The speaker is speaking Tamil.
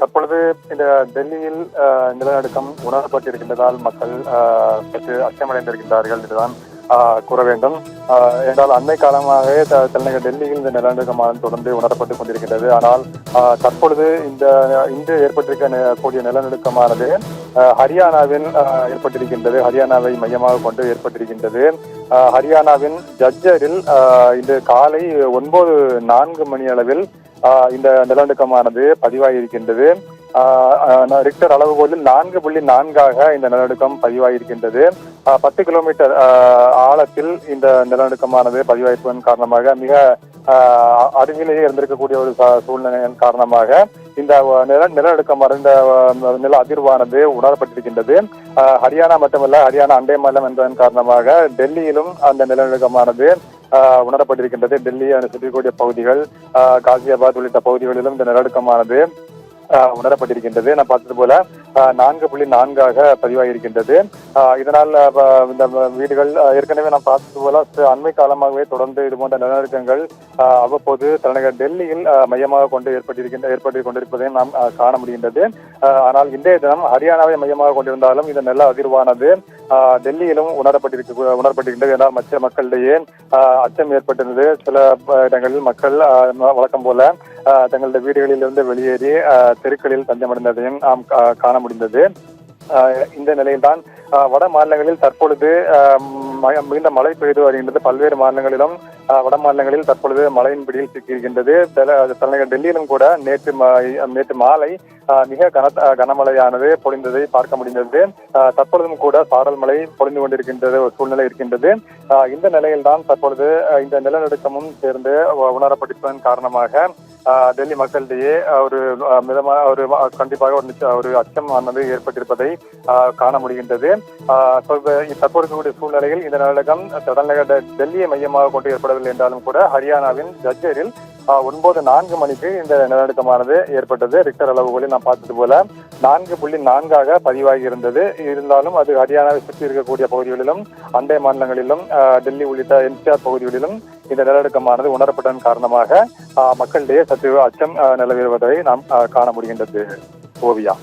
தற்பொழுது இந்த டெல்லியில் நிலநடுக்கம் உணரப்பட்டிருக்கின்றதால் மக்கள் சற்று அச்சமடைந்திருக்கின்றார்கள் என்றுதான் கூற வேண்டும். என்றால் அண்மை காலமாகவே தலைநகர் டெல்லியில் இந்த நிலநடுக்கமானது தொடர்ந்து உணரப்பட்டுக் கொண்டிருக்கின்றது. ஆனால் தற்பொழுது இன்று ஏற்பட்டிருக்கக்கூடிய நிலநடுக்கமானது ஹரியானாவில் ஏற்பட்டிருக்கின்றது. ஹரியானாவை மையமாக கொண்டு ஏற்பட்டிருக்கின்றது. ஹரியானாவின் ஜஜ்ஜரில் இன்று காலை 9:04 மணி அளவில் இந்த நிலநடுக்கமானது பதிவாகியிருக்கின்றது. ரிக்டர் அளவுகோலில் 4.4 இந்த நிலநடுக்கம் பதிவாகியிருக்கின்றது. 10 கிலோமீட்டர் ஆழத்தில் இந்த நிலநடுக்கமானது பதிவாயிருப்பதன் காரணமாக மிக அருகிலேயே இருந்திருக்கக்கூடிய ஒரு சூழ்நிலையின் காரணமாக இந்த நிலநடுக்கம் இந்த நில அதிர்வானது உணரப்பட்டிருக்கின்றது. ஹரியானா மட்டுமல்ல, ஹரியானா அண்டை மாநிலம் என்பதன் காரணமாக டெல்லியிலும் அந்த நிலநடுக்கமானது உணரப்பட்டிருக்கின்றது. டெல்லி சுற்றிக்கூடிய பகுதிகள், காசியாபாத் உள்ளிட்ட பகுதிகளிலும் இந்த நிலநடுக்கமானது உணரப்பட்டிருக்கின்றது. நான் பார்த்தது போல 4.4 பதிவாகியிருக்கின்றது. இதனால் இந்த வீடுகள் ஏற்கனவே நான் பார்த்தது போல அண்மை காலமாகவே தொடர்ந்து இது போன்ற நிலநடுக்கங்கள் அவ்வப்போது தலைநகர் டெல்லியில் மையமாக கொண்டு ஏற்பட்டு கொண்டிருப்பதையும் நாம் காண முடிகின்றது. ஆனால் இன்றைய தினம் ஹரியானாவை மையமாக கொண்டிருந்தாலும் இந்த நில அதிர்வானது டெல்லியிலும் உணரப்பட்டிருக்கின்றது. என்றால் மற்ற மக்களிடையே அச்சம் ஏற்பட்டிருந்தது. சில இடங்களில் மக்கள் வழக்கம் போல தங்களுடைய வீடுகளிலிருந்து வெளியேறி தெருக்களில் தஞ்சமடைந்ததையும் நாம் காண முடிந்தது. இந்த நிலையில்தான் வட மாநிலங்களில் தற்பொழுது மீண்டும் மழை பெய்து வருகின்றது. பல்வேறு மாநிலங்களிலும் வட மாநிலங்களில் தற்பொழுது மழையின் பிடியில் சிக்கியிருக்கின்றது. தலைநகர் டெல்லியிலும் கூட நேற்று மாலை மிக கனமழையானது பொழிந்ததை பார்க்க முடிந்தது. தற்பொழுதும் கூட சாரல் மழை பொழிந்து கொண்டிருக்கின்றது ஒரு சூழ்நிலை இருக்கின்றது. இந்த நிலையில்தான் தற்பொழுது இந்த நிலநடுக்கமும் சேர்ந்து உணரப்பட்டிருப்பதன் காரணமாக டெல்லி மக்களிடையே ஒரு மிதமான கண்டிப்பாக ஒரு அச்சம் ஆனது ஏற்பட்டிருப்பதை காண முடிகின்றது. தற்போது சூழ்நிலையில் இந்த நிலநடுக்கம் தலைநகர் டெல்லியை மையமாக கொண்டு ஏற்படவில்லை என்றாலும் கூட ஹரியானாவின் ஜஜ்ஜரில் 9:04 மணிக்கு இந்த நிலநடுக்கமானது ஏற்பட்டது. ரிக்டர் அளவுகளில் நாம் பார்த்தது போல 4.4 பதிவாகி இருந்தது. இருந்தாலும் அது ஹரியானாவை சுற்றி இருக்கக்கூடிய பகுதிகளிலும் அண்டை மாநிலங்களிலும் டெல்லி உள்ளிட்ட என்சிஆர் பகுதிகளிலும் இந்த நிலநடுக்கமானது உணரப்பட்டதன் காரணமாக மக்களிடையே சற்று அச்சம் நிலவுவதை நாம் காண முடிகின்றது. ஓவியா.